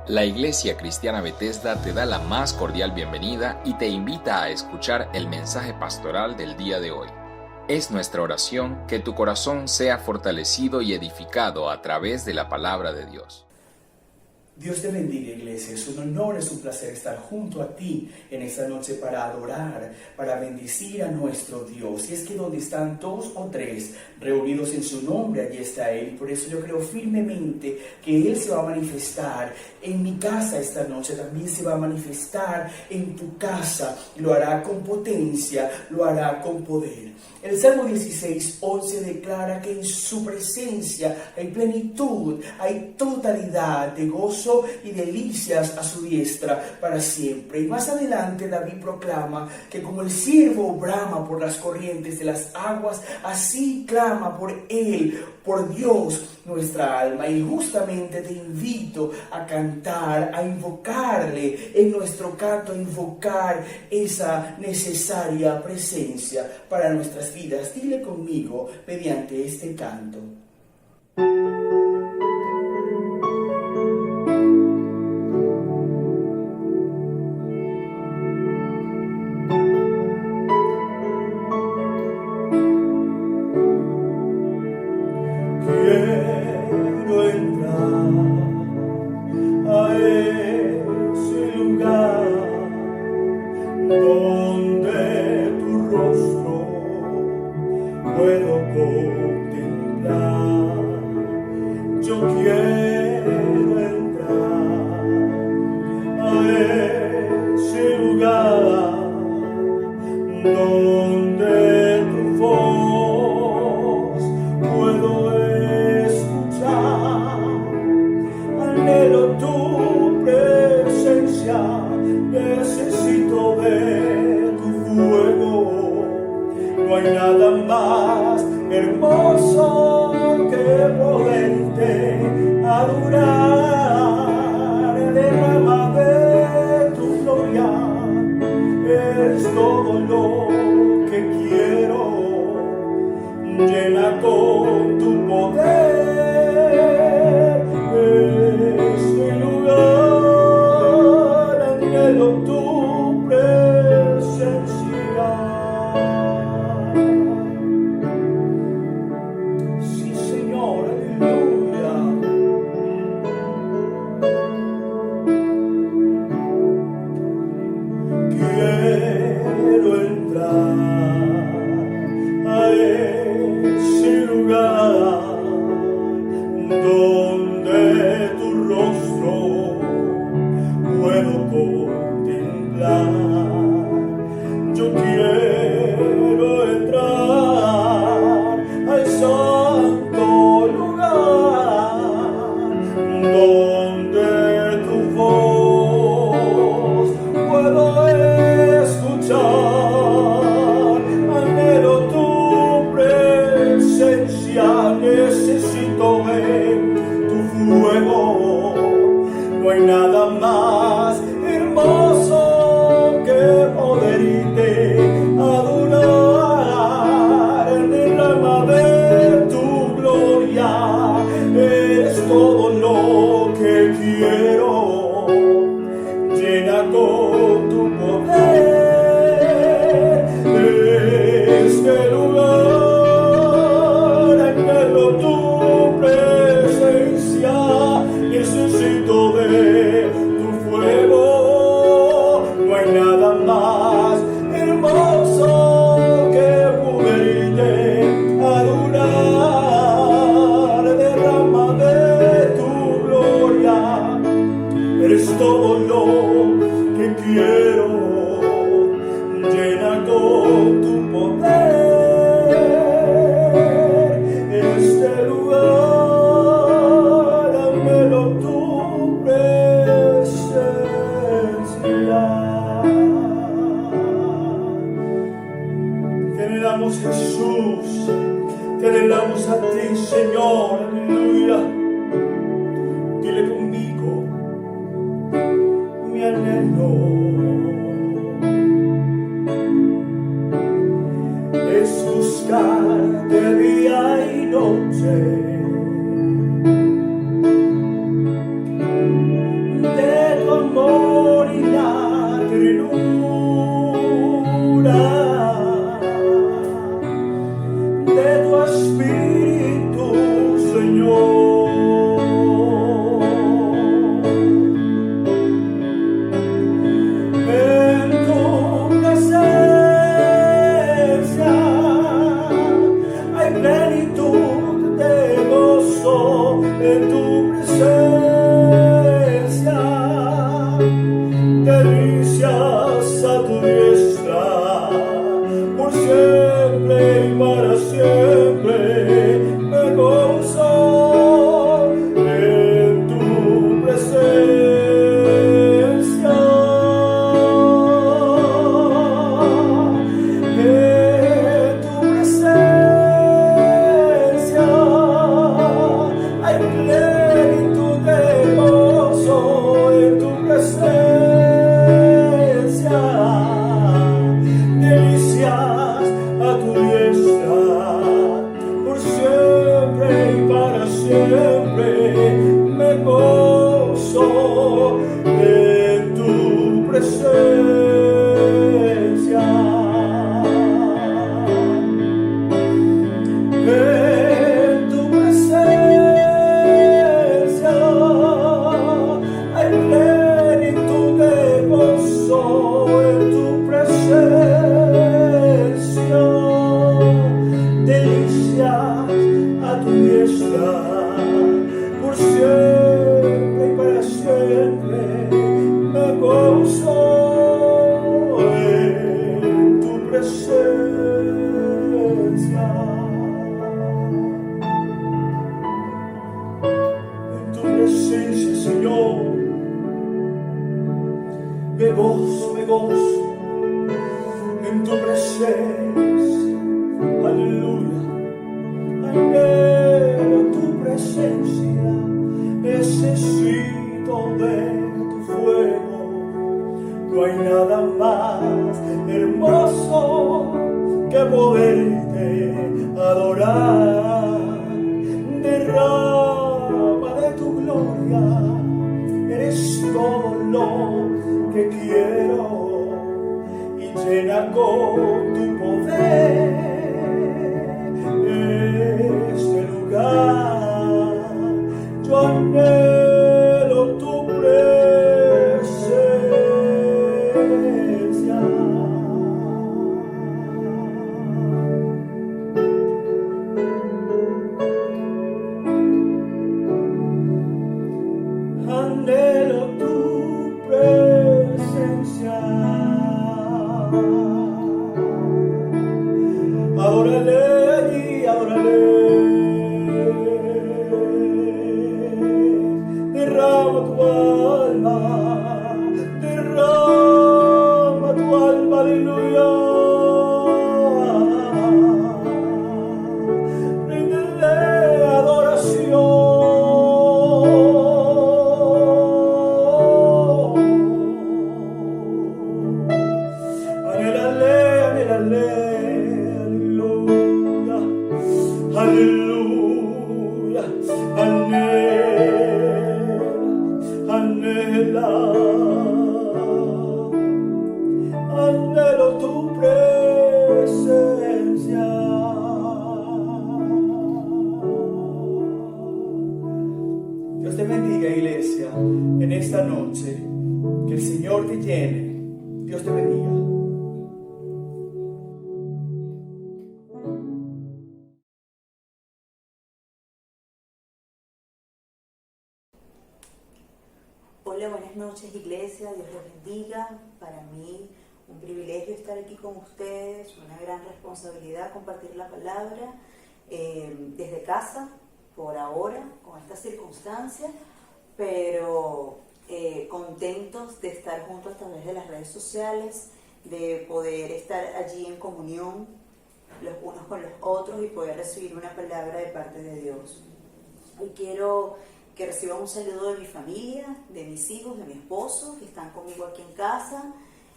La Iglesia Cristiana Bethesda te da la más cordial bienvenida y te invita a escuchar el mensaje pastoral del día de hoy. Es nuestra oración que tu corazón sea fortalecido y edificado a través de la palabra de Dios. Dios te bendiga, iglesia. Es un honor, es un placer estar junto a ti en esta noche para adorar, para bendecir a nuestro Dios. Y es que donde están dos o tres reunidos en su nombre, allí está Él. Y por eso yo creo firmemente que Él se va a manifestar en mi casa esta noche. También se va a manifestar en tu casa. Y lo hará con potencia, lo hará con poder. El Salmo 16:11 declara que en su presencia hay plenitud, hay totalidad de gozo y delicias a su diestra para siempre. Y más adelante David proclama que como el ciervo brama por las corrientes de las aguas, así clama por Él, por Dios, nuestra alma. Y justamente te invito a cantar, a invocarle en nuestro canto, a invocar esa necesaria presencia para nuestras vidas. Dile conmigo mediante este canto. Quiero entrar a ese lugar donde tu rostro puedo contemplar. Yo quiero entrar a ese lugar donde tu voz puedo escuchar. Anhelo tu presencia, necesito de tu fuego. No hay nada más hermoso que poderte adorar. Derrama de tu gloria, es todo lo que quiero. Llena con tu poder este lugar. Anhelo tu presencia. Sí, Señor, aleluya. Quiero entrar a ese lugar donde tu rostro puedo contemplar. Yo quiero entrar al santo lugar donde tu voz puedo escuchar. Anhelo tu presencia, necesito ver tu fuego. No hay nada más hermoso que poderte adorar. Derrama de tu gloria, es todo lo que quiero. Llena con tu poder este lugar. Anhelo tu presencia. Hola, buenas noches iglesia, Dios los bendiga. Para mí un privilegio estar aquí con ustedes, una gran responsabilidad compartir la palabra desde casa, por ahora, con estas circunstancias, pero contentos de estar juntos a través de las redes sociales, de poder estar allí en comunión los unos con los otros y poder recibir una palabra de parte de Dios. Hoy quiero que reciban un saludo de mi familia, de mis hijos, de mi esposo, que están conmigo aquí en casa.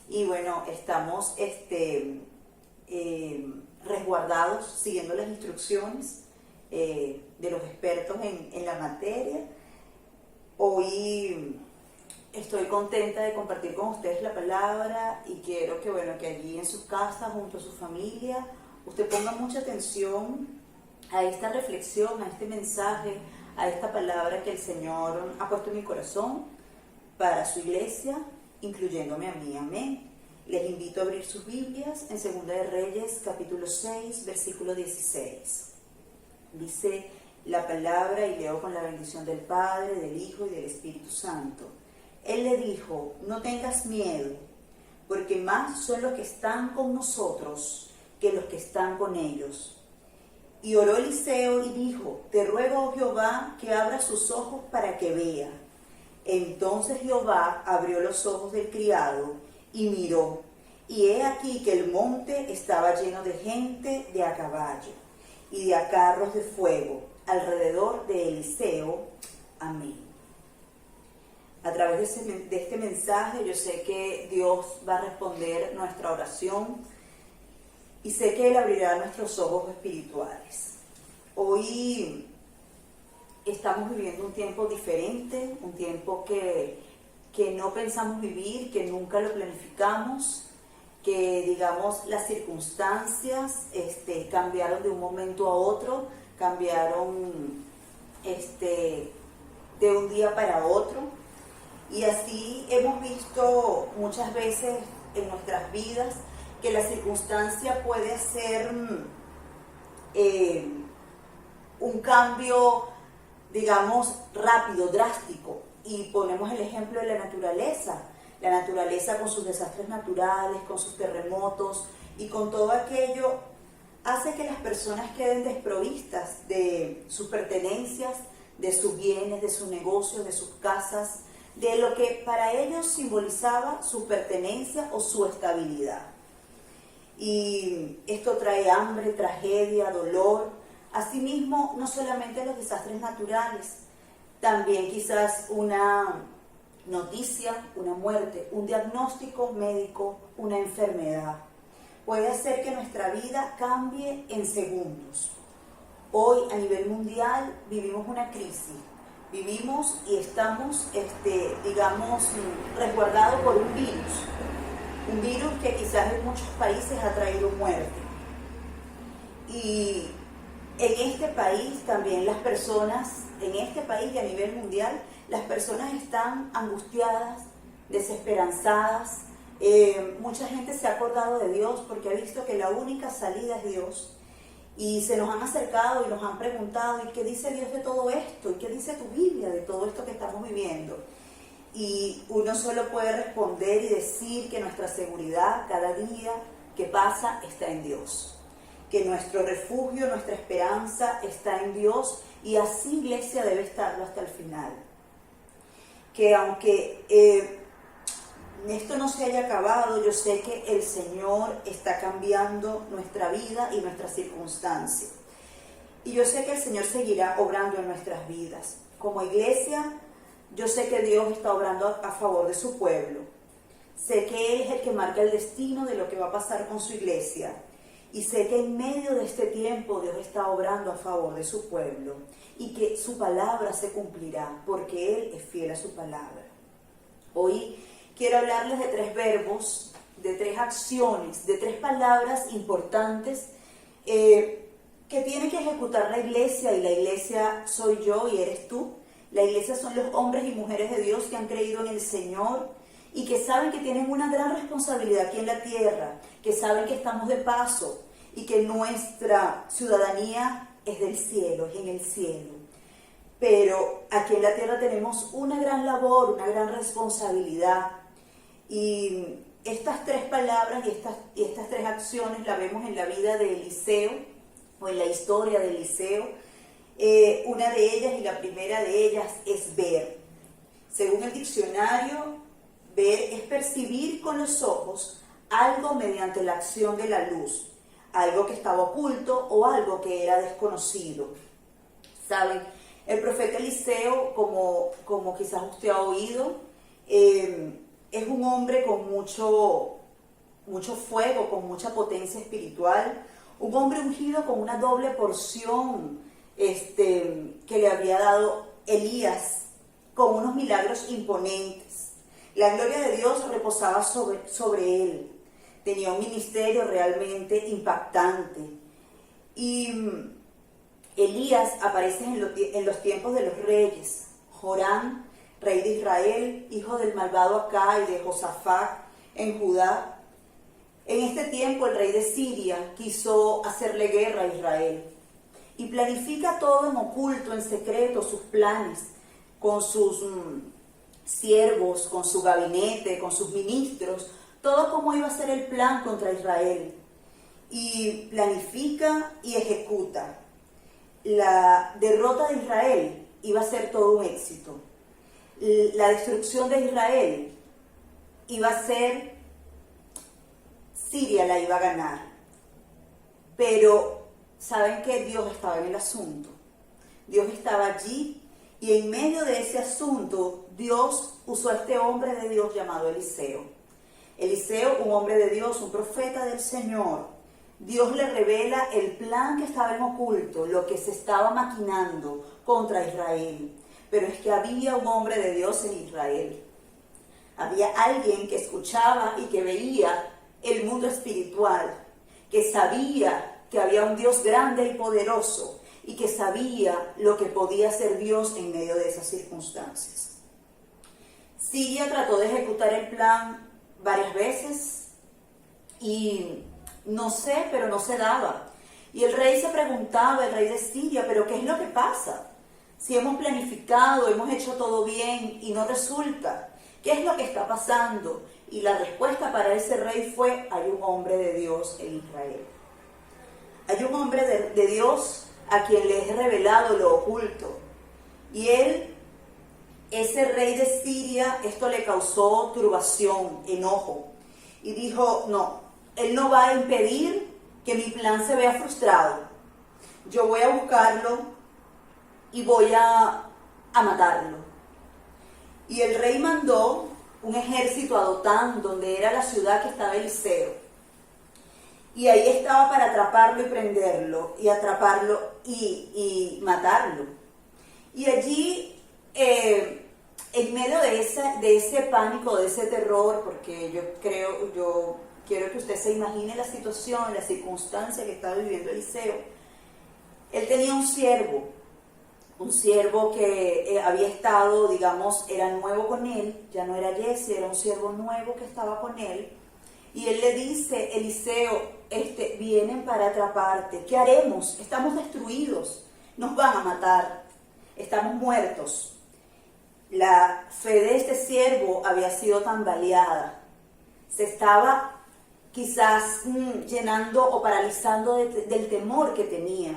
Y bueno, estamos resguardados, siguiendo las instrucciones de los expertos en la materia. Hoy estoy contenta de compartir con ustedes la palabra y quiero que, bueno, que allí en sus casas, junto a su familia, usted ponga mucha atención a esta reflexión, a este mensaje, a esta palabra que el Señor ha puesto en mi corazón para su iglesia, incluyéndome a mí. Amén. Les invito a abrir sus Biblias en 2 de Reyes, capítulo 6, versículo 16. Dice la palabra, y leo con la bendición del Padre, del Hijo y del Espíritu Santo. Él le dijo: no tengas miedo, porque más son los que están con nosotros que los que están con ellos. Y oró Eliseo y dijo: te ruego, oh Jehová, que abra sus ojos para que vea. Entonces Jehová abrió los ojos del criado y miró, y he aquí que el monte estaba lleno de gente de a caballo y de a carros de fuego alrededor de Eliseo. Amén. A través de este mensaje yo sé que Dios va a responder nuestra oración y sé que Él abrirá nuestros ojos espirituales. Hoy estamos viviendo un tiempo diferente, un tiempo que no pensamos vivir, que nunca lo planificamos, que digamos las circunstancias cambiaron de un momento a otro, cambiaron de un día para otro, y así hemos visto muchas veces en nuestras vidas que la circunstancia puede ser un cambio, digamos, rápido, drástico. Y ponemos el ejemplo de la naturaleza con sus desastres naturales, con sus terremotos y con todo aquello, hace que las personas queden desprovistas de sus pertenencias, de sus bienes, de sus negocios, de sus casas, de lo que para ellos simbolizaba su pertenencia o su estabilidad. Y esto trae hambre, tragedia, dolor. Asimismo, no solamente los desastres naturales, también quizás una noticia, una muerte, un diagnóstico médico, una enfermedad. Puede hacer que nuestra vida cambie en segundos. Hoy a nivel mundial vivimos una crisis. Vivimos y estamos, resguardados por un virus que quizás en muchos países ha traído muerte. Y en este país también en este país y a nivel mundial, las personas están angustiadas, desesperanzadas. Mucha gente se ha acordado de Dios porque ha visto que la única salida es Dios. Y se nos han acercado y nos han preguntado: ¿y qué dice Dios de todo esto? ¿Y qué dice tu Biblia de todo esto que estamos viviendo? Y uno solo puede responder y decir que nuestra seguridad cada día que pasa está en Dios. Que nuestro refugio, nuestra esperanza está en Dios, y así, iglesia, debe estarlo hasta el final. Que aunque esto no se haya acabado, yo sé que el Señor está cambiando nuestra vida y nuestras circunstancias. Y yo sé que el Señor seguirá obrando en nuestras vidas. Como iglesia, yo sé que Dios está obrando a favor de su pueblo. Sé que Él es el que marca el destino de lo que va a pasar con su iglesia. Y sé que en medio de este tiempo Dios está obrando a favor de su pueblo y que su palabra se cumplirá porque Él es fiel a su palabra. Hoy quiero hablarles de 3 verbos, de 3 acciones, de 3 palabras importantes que tiene que ejecutar la iglesia, y la iglesia soy yo y eres tú. La iglesia son los hombres y mujeres de Dios que han creído en el Señor y que saben que tienen una gran responsabilidad aquí en la tierra, que saben que estamos de paso y que nuestra ciudadanía es del cielo, es en el cielo. Pero aquí en la tierra tenemos una gran labor, una gran responsabilidad. Y estas 3 palabras y estas 3 acciones las vemos en la vida de Eliseo, o en la historia de Eliseo. Una de ellas, y la primera de ellas, es ver. Según el diccionario, ver es percibir con los ojos algo mediante la acción de la luz, algo que estaba oculto o algo que era desconocido. ¿Saben? El profeta Eliseo, como quizás usted ha oído, es un hombre con mucho fuego, con mucha potencia espiritual, un hombre ungido con una doble porción que le había dado Elías, con unos milagros imponentes. La gloria de Dios reposaba sobre él. Tenía un ministerio realmente impactante. Y Elías aparece en los tiempos de los reyes. Joram, rey de Israel, hijo del malvado Acá y de Josafat en Judá. En este tiempo el rey de Siria quiso hacerle guerra a Israel y planifica todo en oculto, en secreto, sus planes, con sus siervos, con su gabinete, con sus ministros, todo cómo iba a ser el plan contra Israel. Y planifica y ejecuta. La derrota de Israel iba a ser todo un éxito. La destrucción de Israel iba a ser, Siria la iba a ganar. Pero, ¿saben qué? Dios estaba en el asunto. Dios estaba allí y en medio de ese asunto, Dios usó a este hombre de Dios llamado Eliseo. Eliseo, un hombre de Dios, un profeta del Señor. Dios le revela el plan que estaba en oculto, lo que se estaba maquinando contra Israel. Pero es que había un hombre de Dios en Israel. Había alguien que escuchaba y que veía el mundo espiritual, que sabía que había un Dios grande y poderoso y que sabía lo que podía hacer Dios en medio de esas circunstancias. Siria trató de ejecutar el plan varias veces y no sé, pero no se daba. Y el rey se preguntaba, el rey de Siria, ¿pero qué es lo que pasa? Si hemos planificado, hemos hecho todo bien y no resulta, ¿qué es lo que está pasando? Y la respuesta para ese rey fue, hay un hombre de Dios en Israel. Hay un hombre de Dios a quien le es revelado lo oculto. Y él, ese rey de Siria, esto le causó turbación, enojo. Y dijo, no, él no va a impedir que mi plan se vea frustrado. Yo voy a buscarlo y voy a matarlo. Y el rey mandó un ejército a Dotán, donde era la ciudad que estaba Eliseo. Y ahí estaba para atraparlo y prenderlo, y atraparlo y matarlo. Y allí, en medio de ese pánico, de ese terror, porque yo quiero que usted se imagine la situación, la circunstancia que estaba viviendo Eliseo. Él tenía un siervo que había estado, digamos, era nuevo con él, ya no era Jesse, era un siervo nuevo que estaba con él. Y él le dice, Eliseo, vienen para atraparte, ¿qué haremos? Estamos destruidos, nos van a matar, estamos muertos. La fe de este siervo había sido tambaleada, se estaba quizás llenando o paralizando del temor que tenía.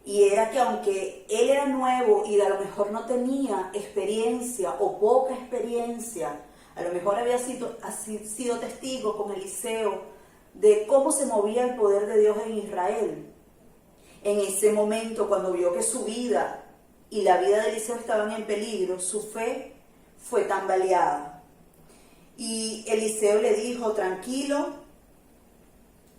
Y era que aunque él era nuevo y a lo mejor no tenía experiencia o poca experiencia, a lo mejor había sido testigo con Eliseo de cómo se movía el poder de Dios en Israel. En ese momento, cuando vio que su vida y la vida de Eliseo estaban en peligro, su fe fue tambaleada. Y Eliseo le dijo, tranquilo,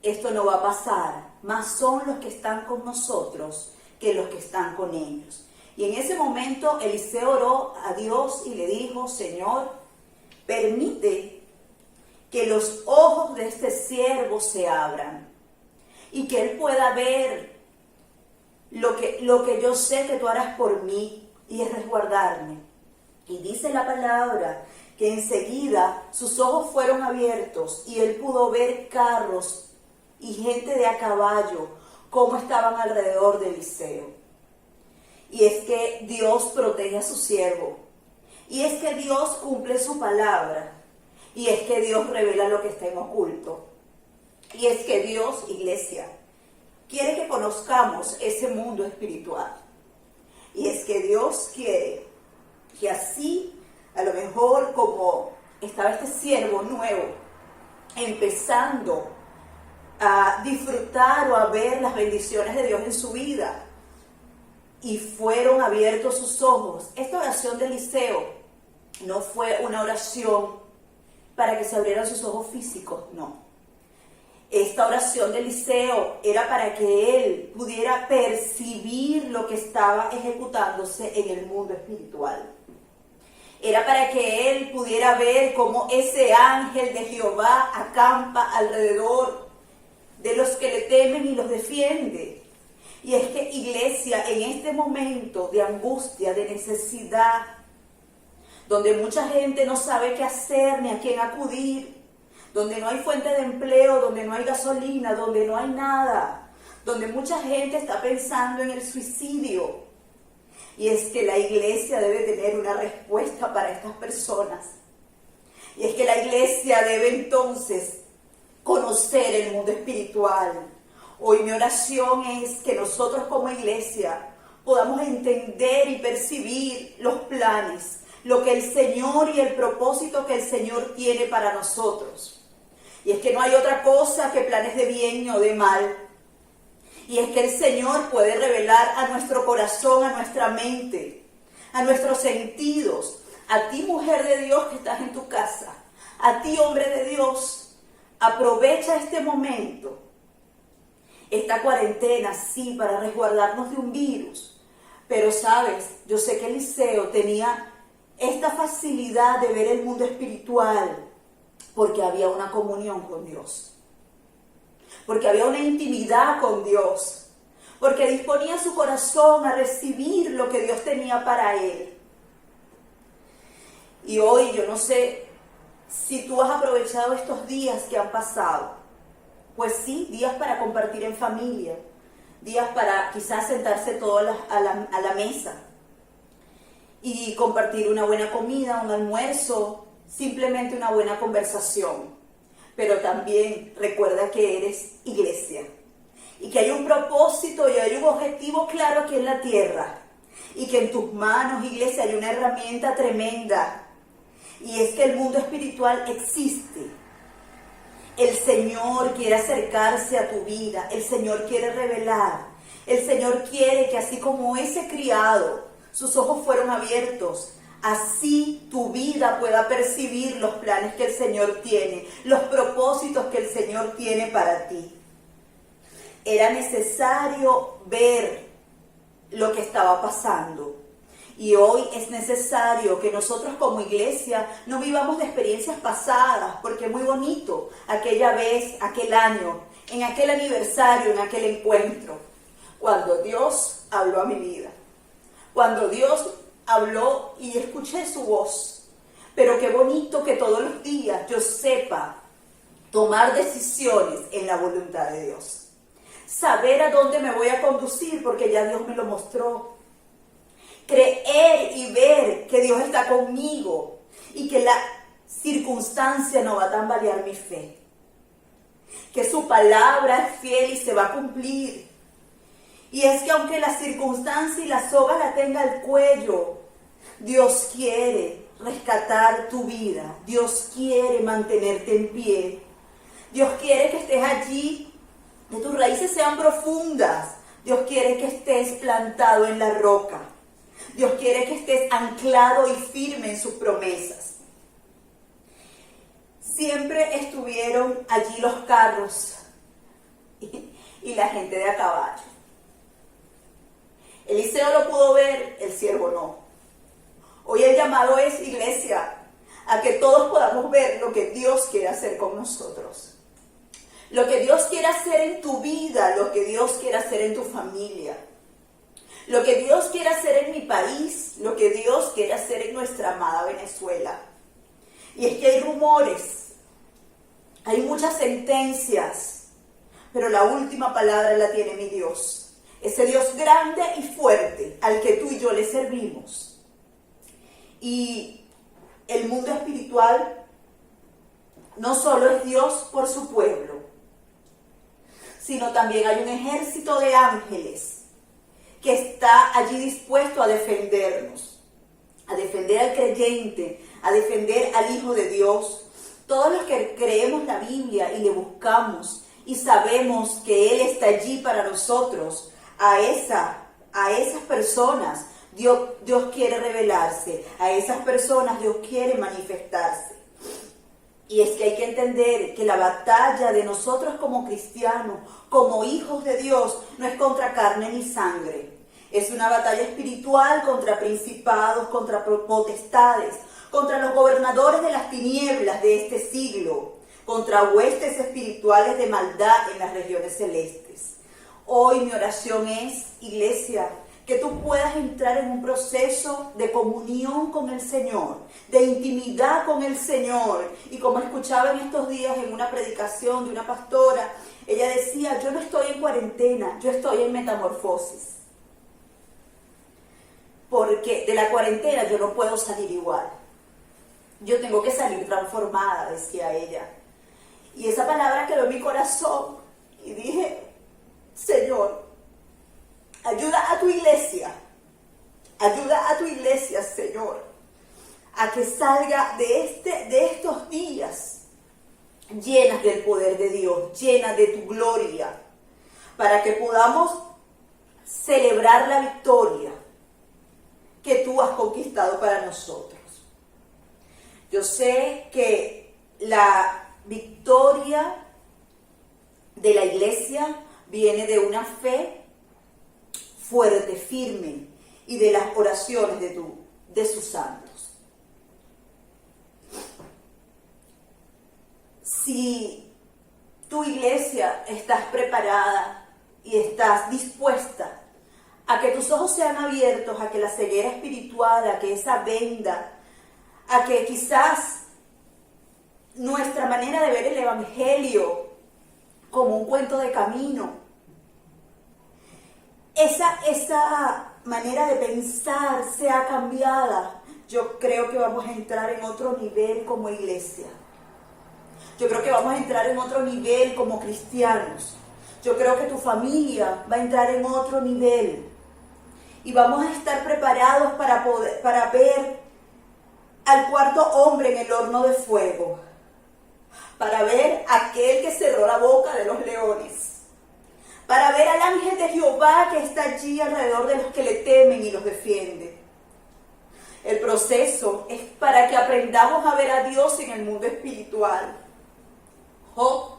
esto no va a pasar, más son los que están con nosotros que los que están con ellos. Y en ese momento Eliseo oró a Dios y le dijo, Señor, permite que los ojos de este siervo se abran y que él pueda ver lo que yo sé que tú harás por mí, y es resguardarme. Y dice la palabra que enseguida sus ojos fueron abiertos y él pudo ver carros y gente de a caballo cómo estaban alrededor de Eliseo. Y es que Dios protege a su siervo, y es que Dios cumple su palabra, y es que Dios revela lo que está en oculto, y es que Dios, iglesia, quiere que conozcamos ese mundo espiritual, y es que Dios quiere que así, a lo mejor como estaba este siervo nuevo, empezando a disfrutar o a ver las bendiciones de Dios en su vida, y fueron abiertos sus ojos. Esta oración de Eliseo no fue una oración para que se abrieran sus ojos físicos, no. Esta oración de Eliseo era para que él pudiera percibir lo que estaba ejecutándose en el mundo espiritual. Era para que él pudiera ver cómo ese ángel de Jehová acampa alrededor de los que le temen y los defiende. Y es que, iglesia, en este momento de angustia, de necesidad, donde mucha gente no sabe qué hacer ni a quién acudir, donde no hay fuente de empleo, donde no hay gasolina, donde no hay nada, donde mucha gente está pensando en el suicidio. Y es que la iglesia debe tener una respuesta para estas personas. Y es que la iglesia debe entonces conocer el mundo espiritual. Hoy mi oración es que nosotros como iglesia podamos entender y percibir los planes, lo que el Señor y el propósito que el Señor tiene para nosotros. Y es que no hay otra cosa que planes de bien o de mal. Y es que el Señor puede revelar a nuestro corazón, a nuestra mente, a nuestros sentidos. A ti, mujer de Dios que estás en tu casa, a ti, hombre de Dios, aprovecha este momento, esta cuarentena, sí, para resguardarnos de un virus. Pero sabes, yo sé que Eliseo tenía esta facilidad de ver el mundo espiritual porque había una comunión con Dios, porque había una intimidad con Dios, porque disponía su corazón a recibir lo que Dios tenía para él. Y hoy yo no sé si tú has aprovechado estos días que han pasado. Pues sí, días para compartir en familia, días para quizás sentarse todos a la mesa y compartir una buena comida, un almuerzo, simplemente una buena conversación. Pero también recuerda que eres iglesia y que hay un propósito y hay un objetivo claro aquí en la tierra y que en tus manos, iglesia, hay una herramienta tremenda, y es que el mundo espiritual existe. El Señor quiere acercarse a tu vida, el Señor quiere revelar, el Señor quiere que así como ese criado, sus ojos fueron abiertos, así tu vida pueda percibir los planes que el Señor tiene, los propósitos que el Señor tiene para ti. Era necesario ver lo que estaba pasando. Y hoy es necesario que nosotros como iglesia no vivamos de experiencias pasadas, porque es muy bonito aquella vez, aquel año, en aquel aniversario, en aquel encuentro, cuando Dios habló a mi vida, cuando Dios habló y escuché su voz. Pero qué bonito que todos los días yo sepa tomar decisiones en la voluntad de Dios, saber a dónde me voy a conducir porque ya Dios me lo mostró. Creer y ver que Dios está conmigo y que la circunstancia no va a tambalear mi fe. Que su palabra es fiel y se va a cumplir. Y es que aunque la circunstancia y la soga la tenga al cuello, Dios quiere rescatar tu vida. Dios quiere mantenerte en pie. Dios quiere que estés allí, que tus raíces sean profundas. Dios quiere que estés plantado en la roca. Dios quiere que estés anclado y firme en sus promesas. Siempre estuvieron allí los carros y la gente de a caballo. Eliseo lo pudo ver, el siervo no. Hoy el llamado es, iglesia, a que todos podamos ver lo que Dios quiere hacer con nosotros. Lo que Dios quiere hacer en tu vida, lo que Dios quiere hacer en tu familia. Lo que Dios quiere hacer en mi país, lo que Dios quiere hacer en nuestra amada Venezuela. Y es que hay rumores, hay muchas sentencias, pero la última palabra la tiene mi Dios. Ese Dios grande y fuerte al que tú y yo le servimos. Y el mundo espiritual no solo es Dios por su pueblo, sino también hay un ejército de ángeles que está allí dispuesto a defendernos, a defender al creyente, a defender al Hijo de Dios. Todos los que creemos la Biblia y le buscamos y sabemos que Él está allí para nosotros, a esas personas Dios quiere revelarse, a esas personas Dios quiere manifestarse. Y es que hay que entender que la batalla de nosotros como cristianos, como hijos de Dios, no es contra carne ni sangre. Es una batalla espiritual contra principados, contra potestades, contra los gobernadores de las tinieblas de este siglo, contra huestes espirituales de maldad en las regiones celestes. Hoy mi oración es, iglesia, que tú puedas entrar en un proceso de comunión con el Señor, de intimidad con el Señor. Y como escuchaba en estos días en una predicación de una pastora, ella decía, yo no estoy en cuarentena, yo estoy en metamorfosis. Porque de la cuarentena yo no puedo salir igual. Yo tengo que salir transformada, decía ella. Y esa palabra quedó en mi corazón y dije, Señor, ayuda a tu iglesia, Señor, a que salga de estos días llenas del poder de Dios, llenas de tu gloria, para que podamos celebrar la victoria que tú has conquistado para nosotros. Yo sé que la victoria de la iglesia viene de una fe fuerte, firme, y de las oraciones de sus santos. Si tu iglesia estás preparada y estás dispuesta a que tus ojos sean abiertos, a que la ceguera espiritual, a que esa venda, a que quizás nuestra manera de ver el evangelio como un cuento de camino, esa manera de pensar sea cambiada, yo creo que vamos a entrar en otro nivel como iglesia. Yo creo que vamos a entrar en otro nivel como cristianos. Yo creo que tu familia va a entrar en otro nivel. Y vamos a estar preparados para ver al cuarto hombre en el horno de fuego. Para ver a aquel que cerró la boca de los leones. Para ver al ángel de Jehová que está allí alrededor de los que le temen y los defiende. El proceso es para que aprendamos a ver a Dios en el mundo espiritual. Job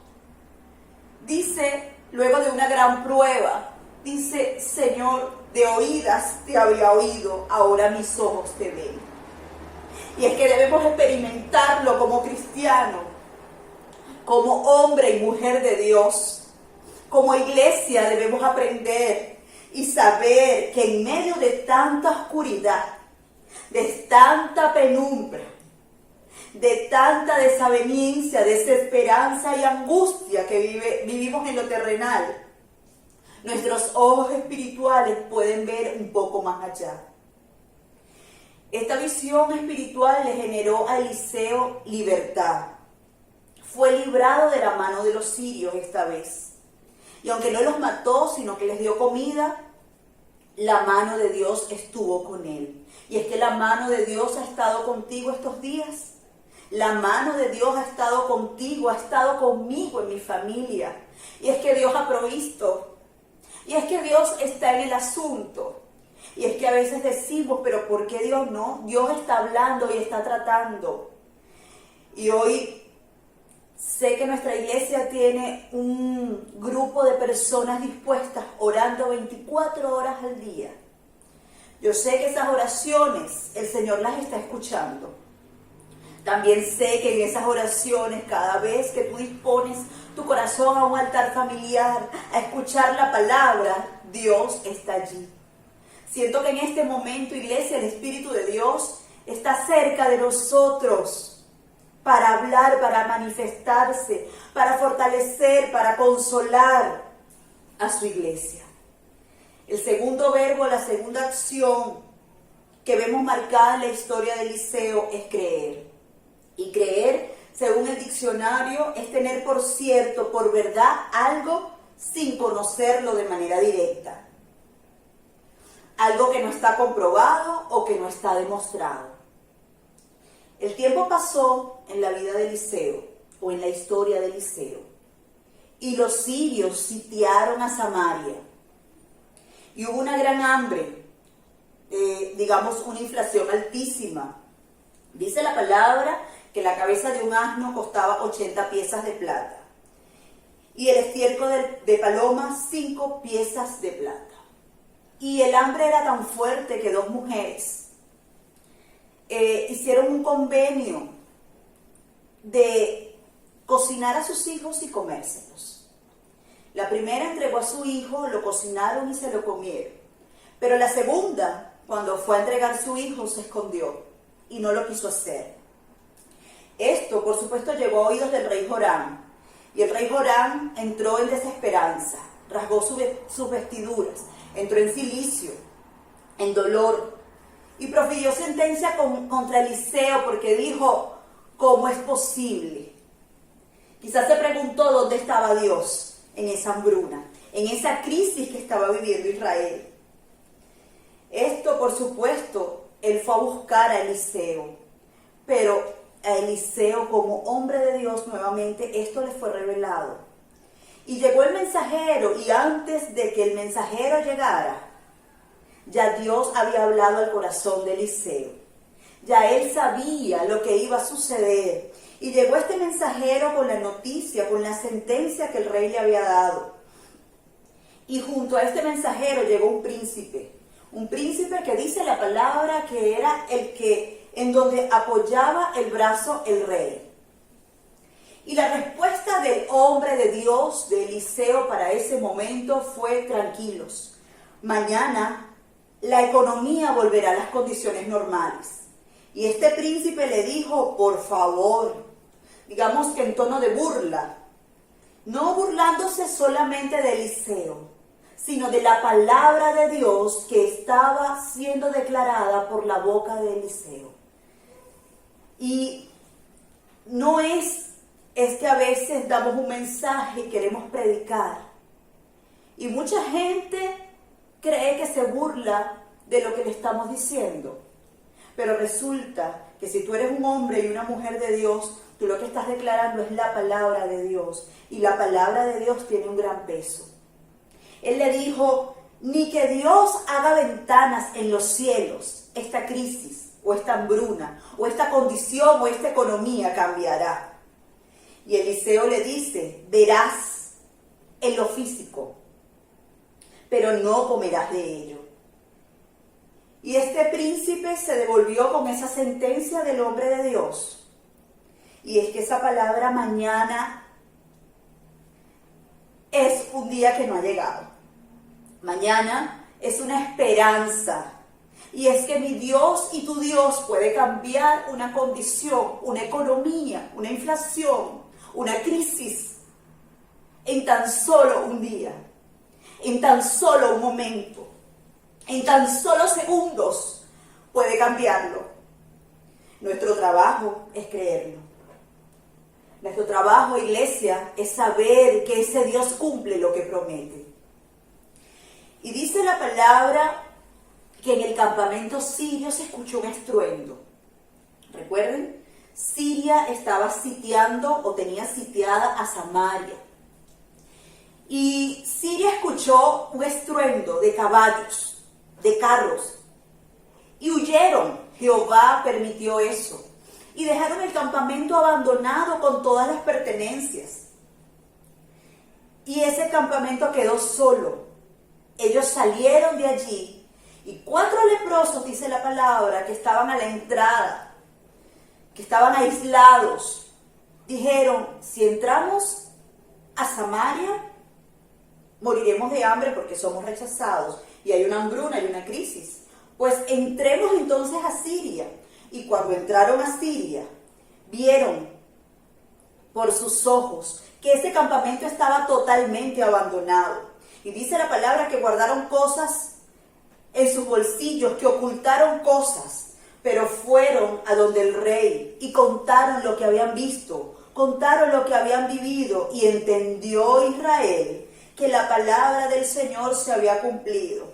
dice, luego de una gran prueba, dice, Señor, de oídas te había oído, ahora mis ojos te ven. Y es que debemos experimentarlo como cristiano, como hombre y mujer de Dios. Como iglesia debemos aprender y saber que en medio de tanta oscuridad, de tanta penumbra, de tanta desaveniencia, desesperanza y angustia que vivimos en lo terrenal, nuestros ojos espirituales pueden ver un poco más allá. Esta visión espiritual le generó a Eliseo libertad. Fue librado de la mano de los sirios esta vez. Y aunque no los mató, sino que les dio comida, la mano de Dios estuvo con él. Y es que la mano de Dios ha estado contigo estos días. La mano de Dios ha estado contigo, ha estado conmigo en mi familia. Y es que Dios ha provisto. Y es que Dios está en el asunto. Y es que a veces decimos, pero ¿por qué Dios no? Dios está hablando y está tratando. Y hoy sé que nuestra iglesia tiene un grupo de personas dispuestas orando 24 horas al día. Yo sé que esas oraciones el Señor las está escuchando. También sé que en esas oraciones, cada vez que tú dispones tu corazón a un altar familiar, a escuchar la palabra, Dios está allí. Siento que en este momento, iglesia, el Espíritu de Dios está cerca de nosotros para hablar, para manifestarse, para fortalecer, para consolar a su iglesia. El segundo verbo, la segunda acción que vemos marcada en la historia de Eliseo es creer. Y creer, según el diccionario, es tener por cierto, por verdad, algo sin conocerlo de manera directa. Algo que no está comprobado o que no está demostrado. El tiempo pasó en la vida de Eliseo, o en la historia de Eliseo, y los sirios sitiaron a Samaria. Y hubo una gran hambre, digamos una inflación altísima. Dice la palabra que la cabeza de un asno costaba 80 piezas de plata, y el estiércol de paloma 5 piezas de plata. Y el hambre era tan fuerte que dos mujeres hicieron un convenio de cocinar a sus hijos y comérselos. La primera entregó a su hijo, lo cocinaron y se lo comieron. Pero la segunda, cuando fue a entregar su hijo, se escondió y no lo quiso hacer. Esto, por supuesto, llegó a oídos del rey Joram. Y el rey Joram entró en desesperanza, rasgó sus vestiduras, entró en cilicio, en dolor, y profirió sentencia contra Eliseo porque dijo, ¿cómo es posible? Quizás se preguntó dónde estaba Dios en esa hambruna, en esa crisis que estaba viviendo Israel. Esto, por supuesto, él fue a buscar a Eliseo, pero a Eliseo como hombre de Dios nuevamente esto le fue revelado. Y llegó el mensajero y antes de que el mensajero llegara, ya Dios había hablado al corazón de Eliseo. Ya él sabía lo que iba a suceder. Y llegó este mensajero con la noticia, con la sentencia que el rey le había dado. Y junto a este mensajero llegó un príncipe que dice la palabra que era el que en donde apoyaba el brazo el rey. Y la respuesta del hombre de Dios, de Eliseo, para ese momento fue: tranquilos, mañana la economía volverá a las condiciones normales. Y este príncipe le dijo, por favor, digamos que en tono de burla, no burlándose solamente de Eliseo, sino de la palabra de Dios que estaba siendo declarada por la boca de Eliseo. Y no es que a veces damos un mensaje y queremos predicar. Y mucha gente cree que se burla de lo que le estamos diciendo. Pero resulta que si tú eres un hombre y una mujer de Dios, tú lo que estás declarando es la palabra de Dios. Y la palabra de Dios tiene un gran peso. Él le dijo, ni que Dios haga ventanas en los cielos, esta crisis, o esta hambruna, o esta condición, o esta economía cambiará. Y Eliseo le dice, verás en lo físico, pero no comerás de ello. Y este príncipe se devolvió con esa sentencia del hombre de Dios. Y es que esa palabra mañana es un día que no ha llegado. Mañana es una esperanza. Y es que mi Dios y tu Dios puede cambiar una condición, una economía, una inflación, una crisis en tan solo un día, en tan solo un momento, en tan solo segundos puede cambiarlo. Nuestro trabajo es creerlo. Nuestro trabajo, iglesia, es saber que ese Dios cumple lo que promete. Y dice la palabra que en el campamento sirio se escuchó un estruendo. ¿Recuerden? Siria estaba sitiando o tenía sitiada a Samaria. Y Siria escuchó un estruendo de caballos, de carros, y huyeron. Jehová permitió eso. Y dejaron el campamento abandonado con todas las pertenencias. Y ese campamento quedó solo. Ellos salieron de allí y 4 leprosos, dice la palabra, que estaban a la entrada, que estaban aislados, dijeron, si entramos a Samaria, moriremos de hambre porque somos rechazados y hay una hambruna, hay una crisis. Pues entremos entonces a Siria. Y cuando entraron a Siria, vieron por sus ojos que ese campamento estaba totalmente abandonado. Y dice la palabra que guardaron cosas en sus bolsillos, que ocultaron cosas, pero fueron a donde el rey y contaron lo que habían visto, contaron lo que habían vivido, y entendió Israel que la palabra del Señor se había cumplido.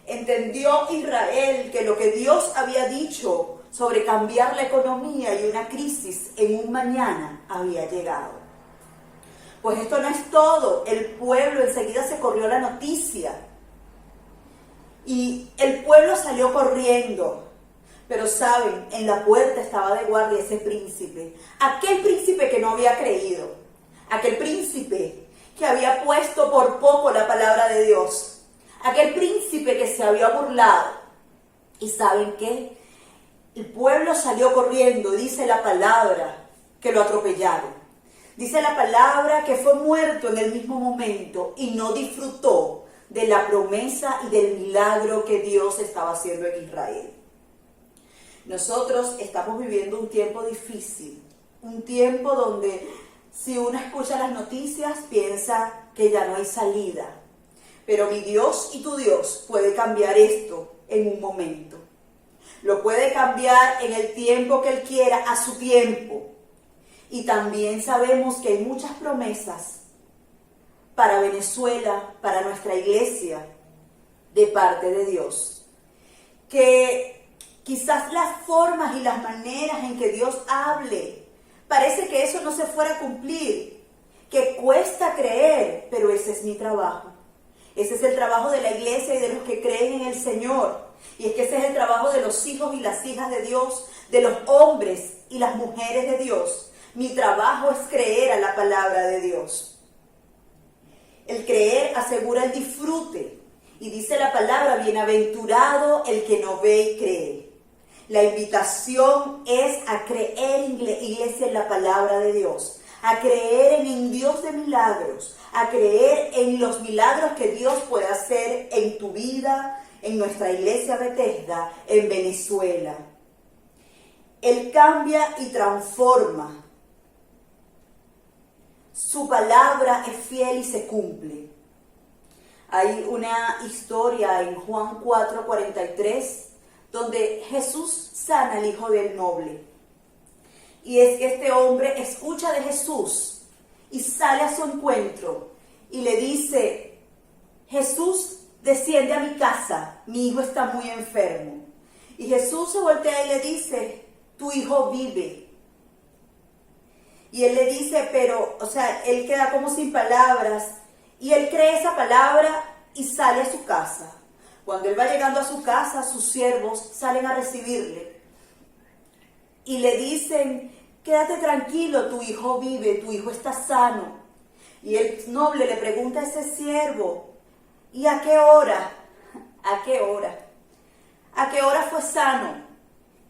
Entendió Israel que lo que Dios había dicho sobre cambiar la economía y una crisis en un mañana había llegado. Pues esto no es todo. El pueblo enseguida se corrió la noticia. Y el pueblo salió corriendo. Pero saben, en la puerta estaba de guardia ese príncipe. Aquel príncipe que no había creído. Aquel príncipe que había puesto por poco la palabra de Dios. Aquel príncipe que se había burlado. ¿Y saben qué? El pueblo salió corriendo, dice la palabra, que lo atropellaron. Dice la palabra que fue muerto en el mismo momento y no disfrutó de la promesa y del milagro que Dios estaba haciendo en Israel. Nosotros estamos viviendo un tiempo difícil, un tiempo donde si uno escucha las noticias piensa que ya no hay salida. Pero mi Dios y tu Dios puede cambiar esto en un momento. Lo puede cambiar en el tiempo que Él quiera, a su tiempo. Y también sabemos que hay muchas promesas para Venezuela, para nuestra iglesia, de parte de Dios. Que quizás las formas y las maneras en que Dios hable, parece que eso no se fuera a cumplir, que cuesta creer, pero ese es mi trabajo. Ese es el trabajo de la iglesia y de los que creen en el Señor. Y es que ese es el trabajo de los hijos y las hijas de Dios, de los hombres y las mujeres de Dios. Mi trabajo es creer a la palabra de Dios. El creer asegura el disfrute. Y dice la palabra, bienaventurado el que no ve y cree. La invitación es a creer, iglesia, en la palabra de Dios. A creer en el Dios de milagros. A creer en los milagros que Dios puede hacer en tu vida, en nuestra iglesia Bethesda, en Venezuela. Él cambia y transforma. Su palabra es fiel y se cumple. Hay una historia en Juan 4:43 donde Jesús sana al hijo del noble. Y es que este hombre escucha de Jesús y sale a su encuentro y le dice: Jesús, desciende a mi casa, mi hijo está muy enfermo. Y Jesús se voltea y le dice: tu hijo vive. Y él le dice, él queda como sin palabras, y él cree esa palabra y sale a su casa. Cuando él va llegando a su casa, sus siervos salen a recibirle y le dicen: quédate tranquilo, tu hijo vive, tu hijo está sano. Y el noble le pregunta a ese siervo: ¿y a qué hora? ¿A qué hora? ¿A qué hora fue sano?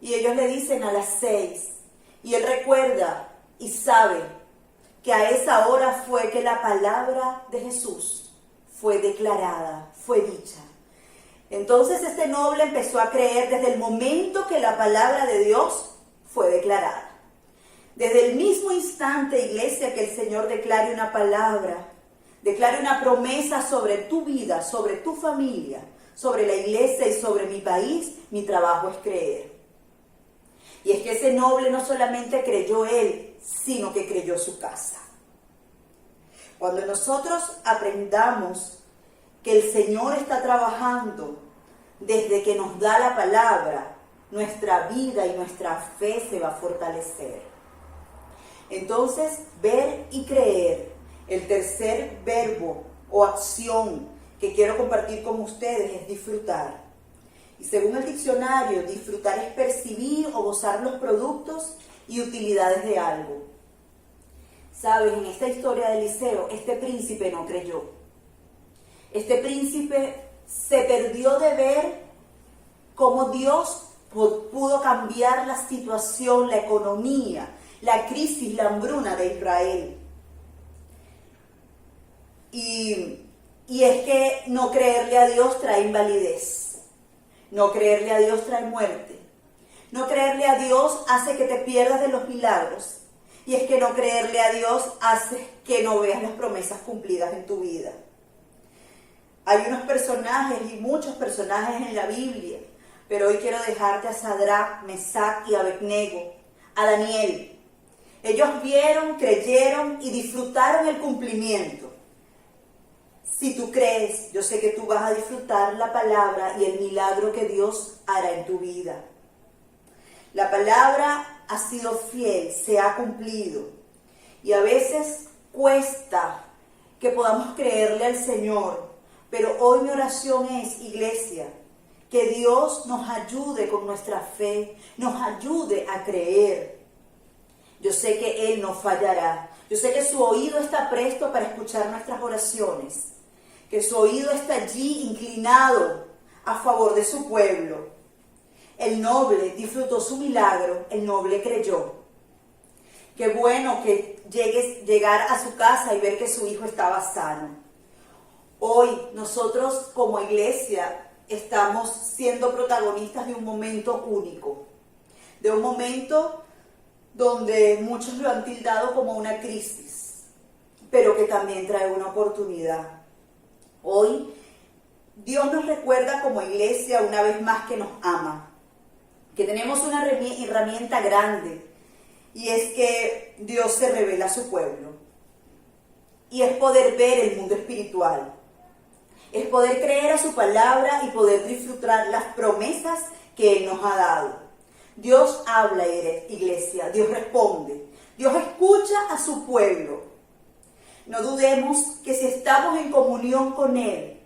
Y ellos le dicen: a las 6. Y él recuerda y sabe que a esa hora fue que la palabra de Jesús fue declarada, fue dicha. Entonces este noble empezó a creer desde el momento que la palabra de Dios fue declarada. Desde el mismo instante, iglesia, que el Señor declare una palabra, declare una promesa sobre tu vida, sobre tu familia, sobre la iglesia y sobre mi país, mi trabajo es creer. Y es que ese noble no solamente creyó él, sino que creyó su casa. Cuando nosotros aprendamos que el Señor está trabajando desde que nos da la palabra, nuestra vida y nuestra fe se va a fortalecer. Entonces, ver y creer, el tercer verbo o acción que quiero compartir con ustedes es disfrutar. Y según el diccionario, disfrutar es percibir o gozar los productos y utilidades de algo. ¿Sabes? En esta historia de Eliseo, este príncipe no creyó. Este príncipe se perdió de ver cómo Dios pudo cambiar la situación, la economía, la crisis, la hambruna de Israel. Y es que no creerle a Dios trae invalidez. No creerle a Dios trae muerte. No creerle a Dios hace que te pierdas de los milagros. Y es que no creerle a Dios hace que no veas las promesas cumplidas en tu vida. Hay unos personajes y muchos personajes en la Biblia, pero hoy quiero dejarte a Sadrach, Mesach y Abednego, a Daniel. Ellos vieron, creyeron y disfrutaron el cumplimiento. Si tú crees, yo sé que tú vas a disfrutar la palabra y el milagro que Dios hará en tu vida. La palabra ha sido fiel, se ha cumplido. Y a veces cuesta que podamos creerle al Señor. Pero hoy mi oración es, iglesia, que Dios nos ayude con nuestra fe, nos ayude a creer. Yo sé que Él no fallará. Yo sé que su oído está presto para escuchar nuestras oraciones. Que su oído está allí inclinado a favor de su pueblo. El noble disfrutó su milagro, el noble creyó. Qué bueno que llegar a su casa y ver que su hijo estaba sano. Hoy nosotros como iglesia estamos siendo protagonistas de un momento único, de un momento donde muchos lo han tildado como una crisis, pero que también trae una oportunidad. Hoy Dios nos recuerda como iglesia una vez más que nos ama, que tenemos una herramienta grande, y es que Dios se revela a su pueblo, y es poder ver el mundo espiritual, es poder creer a su palabra y poder disfrutar las promesas que Él nos ha dado. Dios habla, iglesia, Dios responde, Dios escucha a su pueblo. No dudemos que si estamos en comunión con Él,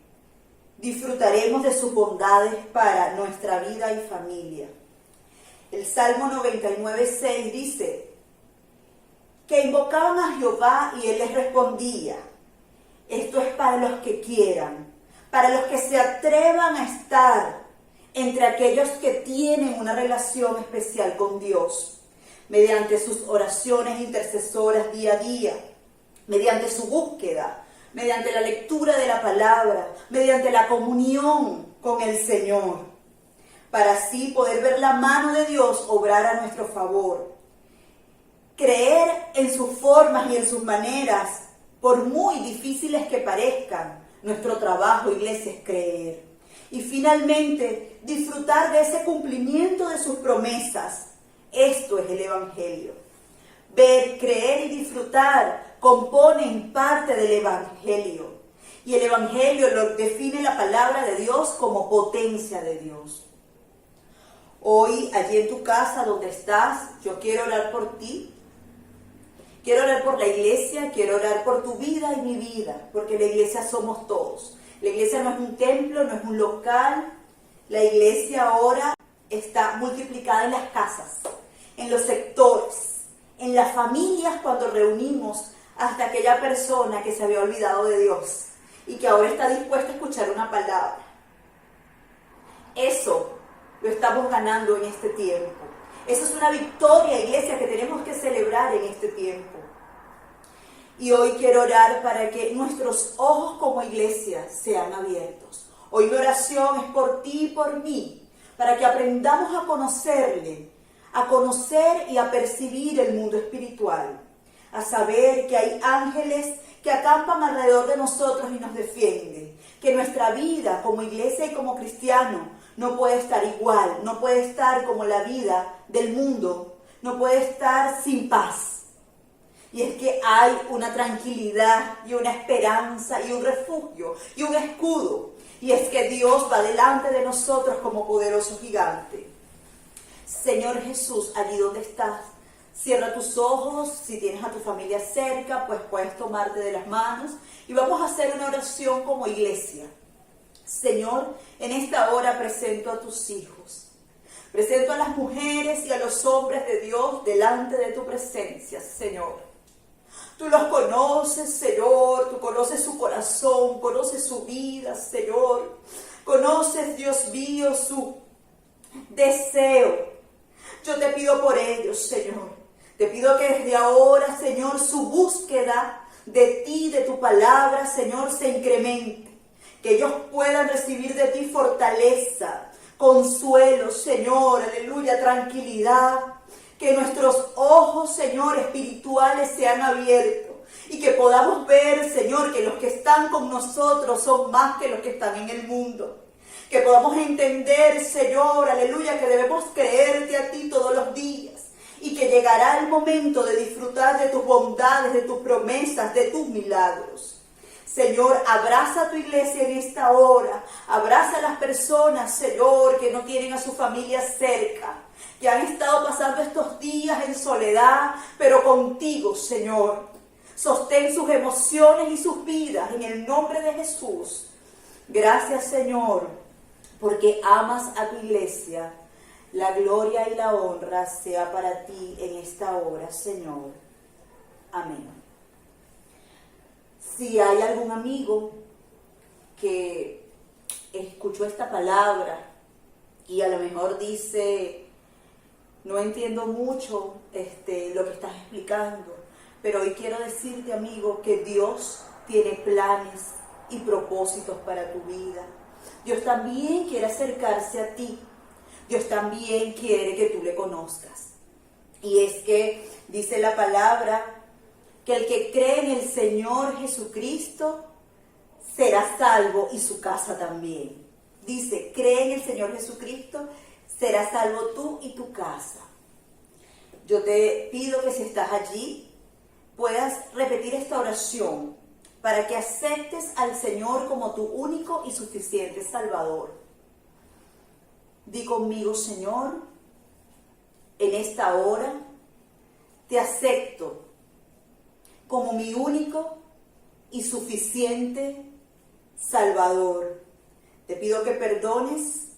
disfrutaremos de sus bondades para nuestra vida y familia. El Salmo 99:6 dice que invocaban a Jehová y Él les respondía. Esto es para los que quieran, para los que se atrevan a estar entre aquellos que tienen una relación especial con Dios, mediante sus oraciones intercesoras día a día, mediante su búsqueda, mediante la lectura de la palabra, mediante la comunión con el Señor, para así poder ver la mano de Dios obrar a nuestro favor. Creer en sus formas y en sus maneras, por muy difíciles que parezcan, nuestro trabajo, iglesia, es creer. Y finalmente, disfrutar de ese cumplimiento de sus promesas. Esto es el Evangelio. Ver, creer y disfrutar componen parte del Evangelio. Y el Evangelio lo define la palabra de Dios como potencia de Dios. Hoy, allí en tu casa, donde estás, yo quiero orar por ti. Quiero orar por la iglesia, quiero orar por tu vida y mi vida, porque la iglesia somos todos. La iglesia no es un templo, no es un local. La iglesia ahora está multiplicada en las casas, en los sectores, en las familias cuando reunimos hasta aquella persona que se había olvidado de Dios y que ahora está dispuesta a escuchar una palabra. Eso lo estamos ganando en este tiempo. Eso es una victoria, iglesia, que tenemos que celebrar en este tiempo. Y hoy quiero orar para que nuestros ojos como iglesia sean abiertos. Hoy mi oración es por ti y por mí, para que aprendamos a conocerle, a conocer y a percibir el mundo espiritual, a saber que hay ángeles que acampan alrededor de nosotros y nos defienden, que nuestra vida como iglesia y como cristiano no puede estar igual, no puede estar como la vida del mundo, no puede estar sin paz. Y es que hay una tranquilidad y una esperanza y un refugio y un escudo. Y es que Dios va delante de nosotros como poderoso gigante. Señor Jesús, allí donde estás, cierra tus ojos. Si tienes a tu familia cerca, pues puedes tomarte de las manos. Y vamos a hacer una oración como iglesia. Señor, en esta hora presento a tus hijos. Presento a las mujeres y a los hombres de Dios delante de tu presencia, Señor. Tú los conoces, Señor, tú conoces su corazón, conoces su vida, Señor. Conoces, Dios mío, su deseo. Yo te pido por ellos, Señor. Te pido que desde ahora, Señor, su búsqueda de ti, de tu palabra, Señor, se incremente. Que ellos puedan recibir de ti fortaleza, consuelo, Señor, aleluya, tranquilidad. Que nuestros ojos, Señor, espirituales sean abiertos y que podamos ver, Señor, que los que están con nosotros son más que los que están en el mundo. Que podamos entender, Señor, aleluya, que debemos creerte a ti todos los días y que llegará el momento de disfrutar de tus bondades, de tus promesas, de tus milagros. Señor, abraza a tu iglesia en esta hora. Abraza a las personas, Señor, que no tienen a su familia cerca, que han estado pasando estos días en soledad, pero contigo, Señor. Sostén sus emociones y sus vidas en el nombre de Jesús. Gracias, Señor, porque amas a tu iglesia. La gloria y la honra sea para ti en esta hora, Señor. Amén. Si hay algún amigo que escuchó esta palabra y a lo mejor dice, no entiendo mucho lo que estás explicando, Pero hoy quiero decirte, amigo, que Dios tiene planes y propósitos para tu vida. Dios también quiere acercarse a ti. Dios también quiere que tú le conozcas. Y es que dice la palabra que el que cree en el Señor Jesucristo será salvo y su casa también. Dice, cree en el Señor Jesucristo, serás salvo tú y tu casa. Yo te pido que si estás allí, puedas repetir esta oración para que aceptes al Señor como tu único y suficiente Salvador. Di conmigo, Señor, en esta hora te acepto como mi único y suficiente Salvador. Te pido que perdones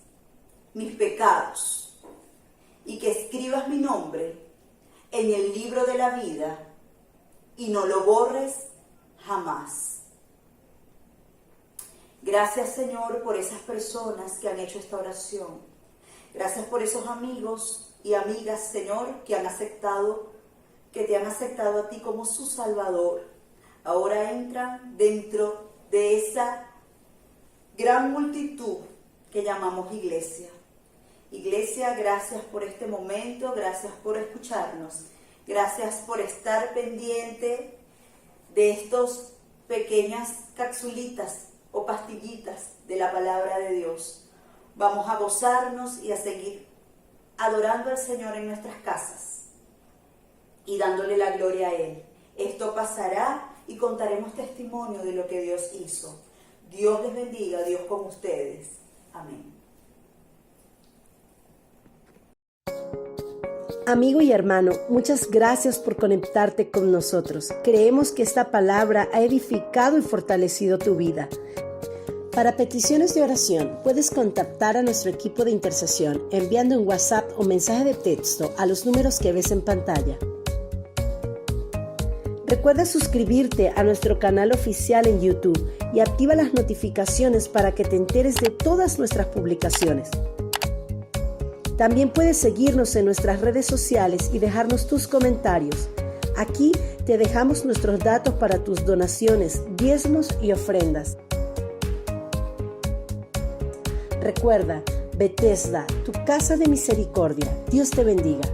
mis pecados y que escribas mi nombre en el libro de la vida y no lo borres jamás. Gracias, Señor, por esas personas que han hecho esta oración. Gracias por esos amigos y amigas, Señor, que te han aceptado a ti como su Salvador. Ahora entran dentro de esa gran multitud que llamamos iglesia. Iglesia, gracias por este momento, gracias por escucharnos, gracias por estar pendiente de estos pequeñas capsulitas o pastillitas de la palabra de Dios. Vamos a gozarnos y a seguir adorando al Señor en nuestras casas y dándole la gloria a Él. Esto pasará y contaremos testimonio de lo que Dios hizo. Dios les bendiga, Dios con ustedes. Amén. Amigo y hermano, muchas gracias por conectarte con nosotros. Creemos que esta palabra ha edificado y fortalecido tu vida. Para peticiones de oración, puedes contactar a nuestro equipo de intercesión enviando un WhatsApp o mensaje de texto a los números que ves en pantalla. Recuerda suscribirte a nuestro canal oficial en YouTube y activa las notificaciones para que te enteres de todas nuestras publicaciones. También puedes seguirnos en nuestras redes sociales y dejarnos tus comentarios. Aquí te dejamos nuestros datos para tus donaciones, diezmos y ofrendas. Recuerda, Bethesda, tu casa de misericordia. Dios te bendiga.